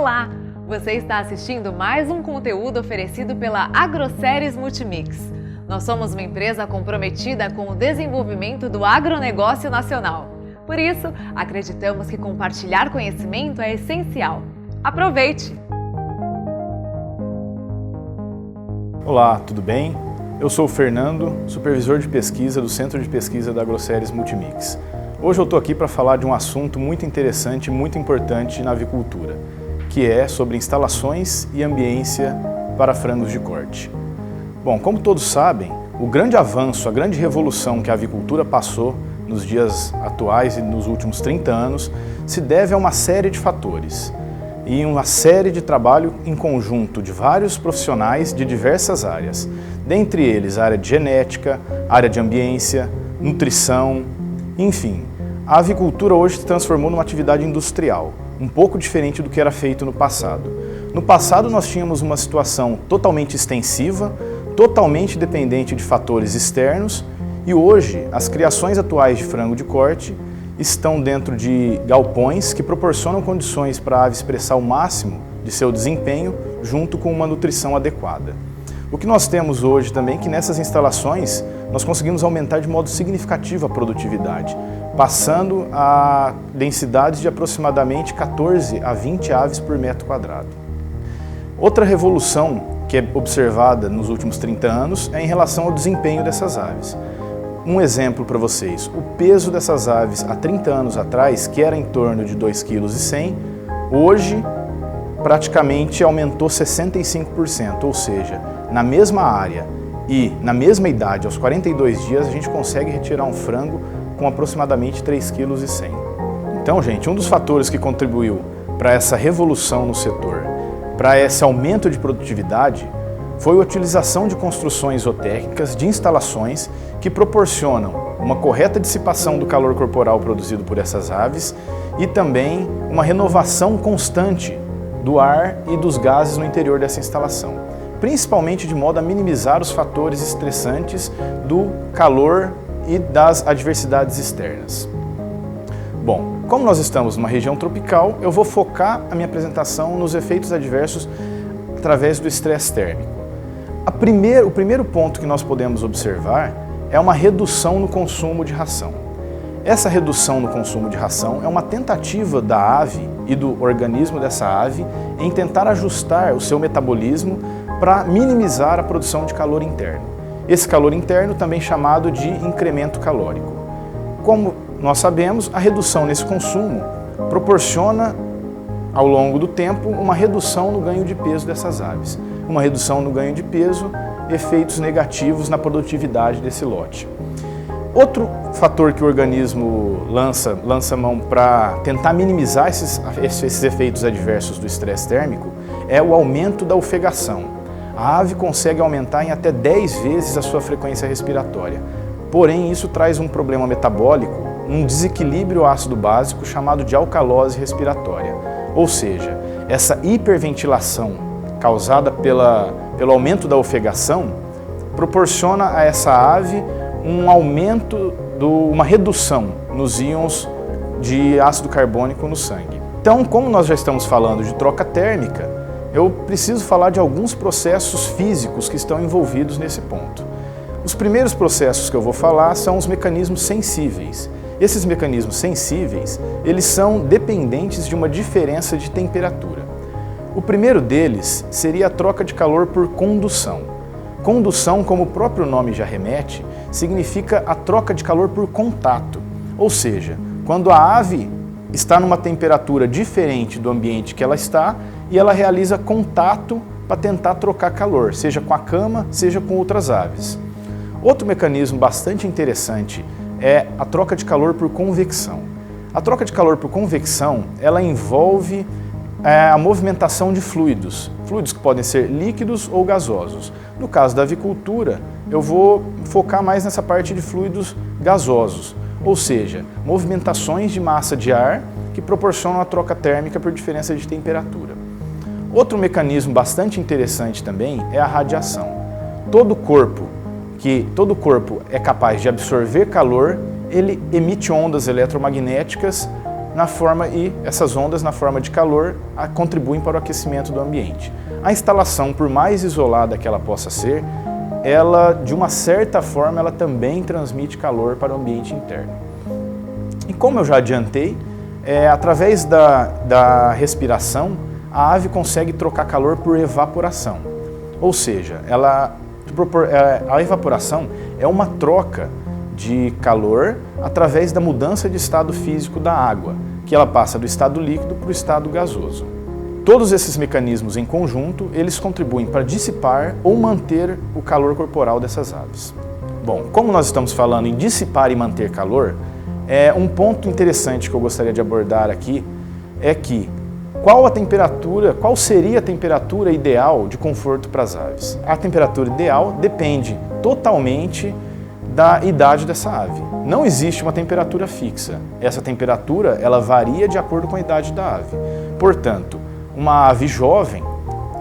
Olá! Você está assistindo mais um conteúdo oferecido pela Agroceres Multimix. Nós somos uma empresa comprometida com o desenvolvimento do agronegócio nacional. Por isso, acreditamos que compartilhar conhecimento é essencial. Aproveite! Olá, tudo bem? Eu sou o Fernando, supervisor de pesquisa do Centro de Pesquisa da Agroceres Multimix. Hoje eu estou aqui para falar de um assunto muito interessante e muito importante na avicultura, que é sobre instalações e ambiência para frangos de corte. Bom, como todos sabem, o grande avanço, a grande revolução que a avicultura passou nos dias atuais e nos últimos 30 anos se deve a uma série de fatores e uma série de trabalho em conjunto de vários profissionais de diversas áreas, dentre eles a área de genética, área de ambiência, nutrição, enfim. A avicultura hoje se transformou numa atividade industrial, um pouco diferente do que era feito no passado. No passado nós tínhamos uma situação totalmente extensiva, totalmente dependente de fatores externos, e hoje as criações atuais de frango de corte estão dentro de galpões que proporcionam condições para a ave expressar o máximo de seu desempenho junto com uma nutrição adequada. O que nós temos hoje também é que nessas instalações nós conseguimos aumentar de modo significativo a produtividade, passando a densidades de aproximadamente 14 a 20 aves por metro quadrado. Outra revolução que é observada nos últimos 30 anos é em relação ao desempenho dessas aves. Um exemplo para vocês, o peso dessas aves há 30 anos atrás, que era em torno de 2,1 kg, hoje praticamente aumentou 65%, ou seja, na mesma área e na mesma idade, aos 42 dias, a gente consegue retirar um frango com aproximadamente 3,1 kg. Então, gente, um dos fatores que contribuiu para essa revolução no setor, para esse aumento de produtividade, foi a utilização de construções zootécnicas, de instalações que proporcionam uma correta dissipação do calor corporal produzido por essas aves e também uma renovação constante do ar e dos gases no interior dessa instalação, principalmente de modo a minimizar os fatores estressantes do calor e das adversidades externas. Bom, como nós estamos numa região tropical, eu vou focar a minha apresentação nos efeitos adversos através do estresse térmico. O primeiro ponto que nós podemos observar é uma redução no consumo de ração. Essa redução no consumo de ração é uma tentativa da ave e do organismo dessa ave em tentar ajustar o seu metabolismo para minimizar a produção de calor interno. Esse calor interno também chamado de incremento calórico. Como nós sabemos, a redução nesse consumo proporciona, ao longo do tempo, uma redução no ganho de peso dessas aves. Uma redução no ganho de peso, efeitos negativos na produtividade desse lote. Outro fator que o organismo lança mão para tentar minimizar esses efeitos adversos do estresse térmico é o aumento da ofegação. A ave consegue aumentar em até 10 vezes a sua frequência respiratória. Porém, isso traz um problema metabólico, um desequilíbrio ácido básico chamado de alcalose respiratória. Ou seja, essa hiperventilação causada pelo aumento da ofegação proporciona a essa ave um aumento, uma redução nos íons de ácido carbônico no sangue. Então, como nós já estamos falando de troca térmica, eu preciso falar de alguns processos físicos que estão envolvidos nesse ponto. Os primeiros processos que eu vou falar são os mecanismos sensíveis. Esses mecanismos sensíveis, eles são dependentes de uma diferença de temperatura. O primeiro deles seria a troca de calor por condução. Condução, como o próprio nome já remete, significa a troca de calor por contato. Ou seja, quando a ave está numa temperatura diferente do ambiente que ela está e ela realiza contato para tentar trocar calor, seja com a cama, seja com outras aves. Outro mecanismo bastante interessante é a troca de calor por convecção. A troca de calor por convecção, ela envolve a movimentação de fluidos que podem ser líquidos ou gasosos. No caso da avicultura, eu vou focar mais nessa parte de fluidos gasosos, ou seja, movimentações de massa de ar que proporcionam a troca térmica por diferença de temperatura. Outro mecanismo bastante interessante também é a radiação. Todo corpo é capaz de absorver calor, ele emite ondas eletromagnéticas e essas ondas na forma de calor contribuem para o aquecimento do ambiente. A instalação, por mais isolada que ela possa ser, ela, de uma certa forma, ela também transmite calor para o ambiente interno. E como eu já adiantei, através da respiração, a ave consegue trocar calor por evaporação. Ou seja, a evaporação é uma troca de calor através da mudança de estado físico da água, que ela passa do estado líquido para o estado gasoso. Todos esses mecanismos em conjunto, eles contribuem para dissipar ou manter o calor corporal dessas aves. Bom, como nós estamos falando em dissipar e manter calor, um ponto interessante que eu gostaria de abordar aqui é que qual seria a temperatura ideal de conforto para as aves? A temperatura ideal depende totalmente da idade dessa ave. Não existe uma temperatura fixa. Essa temperatura, ela varia de acordo com a idade da ave. Portanto, uma ave jovem,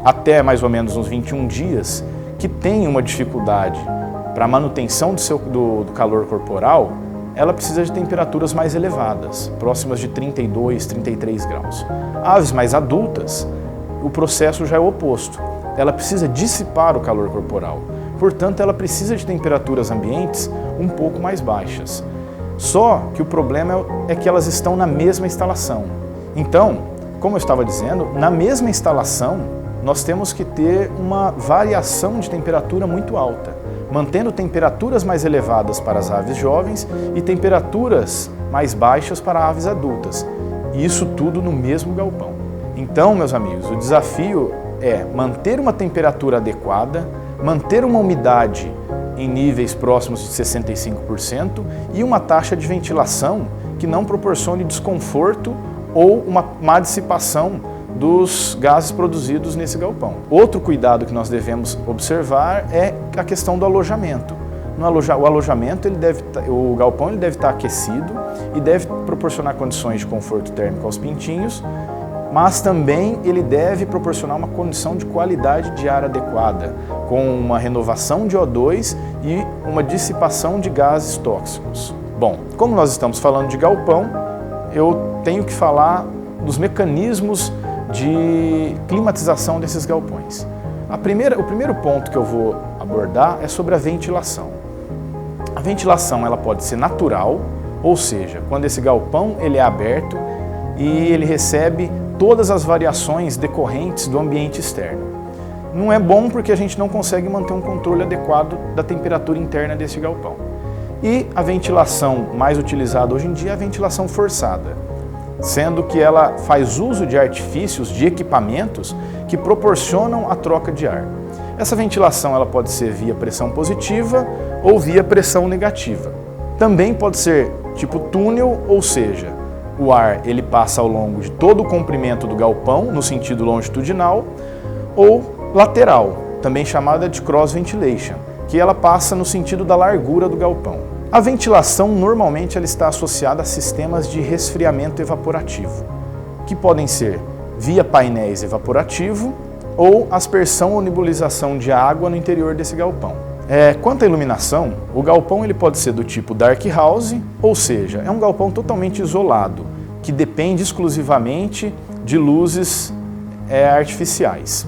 até mais ou menos uns 21 dias, que tem uma dificuldade para a manutenção do calor corporal, ela precisa de temperaturas mais elevadas, próximas de 32, 33 graus. Aves mais adultas, o processo já é o oposto. Ela precisa dissipar o calor corporal. Portanto, ela precisa de temperaturas ambientes um pouco mais baixas. Só que o problema é que elas estão na mesma instalação. Então, como eu estava dizendo, na mesma instalação, nós temos que ter uma variação de temperatura muito alta, mantendo temperaturas mais elevadas para as aves jovens e temperaturas mais baixas para aves adultas. E isso tudo no mesmo galpão. Então, meus amigos, o desafio é manter uma temperatura adequada, manter uma umidade em níveis próximos de 65% e uma taxa de ventilação que não proporcione desconforto ou uma má dissipação dos gases produzidos nesse galpão. Outro cuidado que nós devemos observar é a questão do alojamento. O alojamento, o galpão ele deve estar aquecido e deve proporcionar condições de conforto térmico aos pintinhos, mas também ele deve proporcionar uma condição de qualidade de ar adequada, com uma renovação de O2 e uma dissipação de gases tóxicos. Bom, como nós estamos falando de galpão, eu tenho que falar dos mecanismos de climatização desses galpões. O primeiro ponto que eu vou abordar é sobre a ventilação. A ventilação ela pode ser natural, ou seja, quando esse galpão ele é aberto e ele recebe todas as variações decorrentes do ambiente externo. Não é bom porque a gente não consegue manter um controle adequado da temperatura interna desse galpão. E a ventilação mais utilizada hoje em dia é a ventilação forçada, sendo que ela faz uso de artifícios, de equipamentos que proporcionam a troca de ar. Essa ventilação ela pode ser via pressão positiva ou via pressão negativa. Também pode ser tipo túnel, ou seja, o ar ele passa ao longo de todo o comprimento do galpão, no sentido longitudinal, ou lateral, também chamada de cross ventilation, que ela passa no sentido da largura do galpão. A ventilação normalmente ela está associada a sistemas de resfriamento evaporativo, que podem ser via painéis evaporativo ou aspersão ou nebulização de água no interior desse galpão. Quanto à iluminação, o galpão ele pode ser do tipo dark house, ou seja, é um galpão totalmente isolado, que depende exclusivamente de luzes artificiais.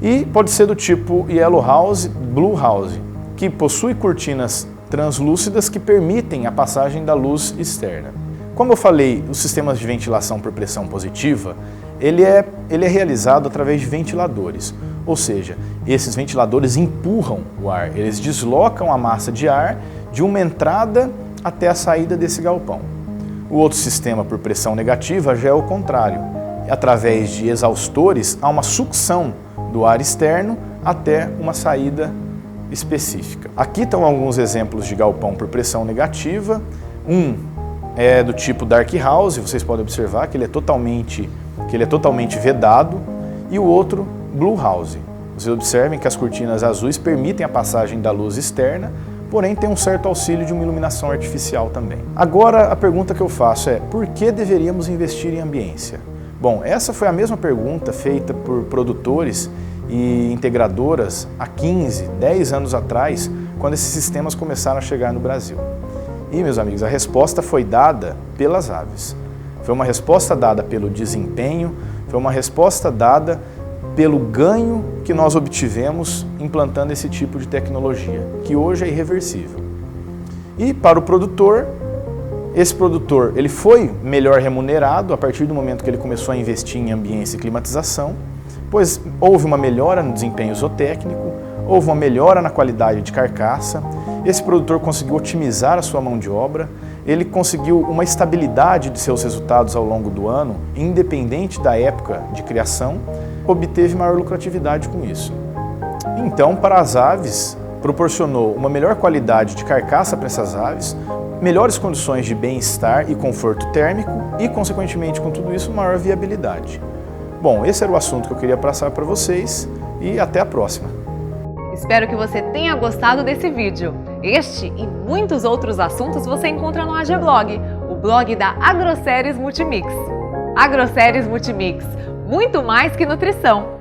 E pode ser do tipo yellow house, blue house, que possui cortinas translúcidas que permitem a passagem da luz externa. Como eu falei, os sistemas de ventilação por pressão positiva, ele é realizado através de ventiladores, ou seja, esses ventiladores empurram o ar, eles deslocam a massa de ar de uma entrada até a saída desse galpão. O outro sistema por pressão negativa já é o contrário, através de exaustores há uma sucção do ar externo até uma saída específica. Aqui estão alguns exemplos de galpão por pressão negativa. Um é do tipo dark house, vocês podem observar que ele é totalmente vedado, e o outro blue house. Vocês observem que as cortinas azuis permitem a passagem da luz externa, porém tem um certo auxílio de uma iluminação artificial também. Agora a pergunta que eu faço é: por que deveríamos investir em ambiência? Bom, essa foi a mesma pergunta feita por produtores e integradoras há 15, 10 anos atrás, quando esses sistemas começaram a chegar no Brasil. E, meus amigos, a resposta foi dada pelas aves. Foi uma resposta dada pelo desempenho, foi uma resposta dada pelo ganho que nós obtivemos implantando esse tipo de tecnologia, que hoje é irreversível. E para o produtor, esse produtor ele foi melhor remunerado a partir do momento que ele começou a investir em ambiência e climatização, pois houve uma melhora no desempenho zootécnico, houve uma melhora na qualidade de carcaça, esse produtor conseguiu otimizar a sua mão de obra, ele conseguiu uma estabilidade de seus resultados ao longo do ano, independente da época de criação, obteve maior lucratividade com isso. Então, para as aves, proporcionou uma melhor qualidade de carcaça para essas aves, melhores condições de bem-estar e conforto térmico e, consequentemente, com tudo isso, maior viabilidade. Bom, esse era o assunto que eu queria passar para vocês e até a próxima. Espero que você tenha gostado desse vídeo. Este e muitos outros assuntos você encontra no AGblog, o blog da Agroséries Multimix. Agroséries Multimix, muito mais que nutrição.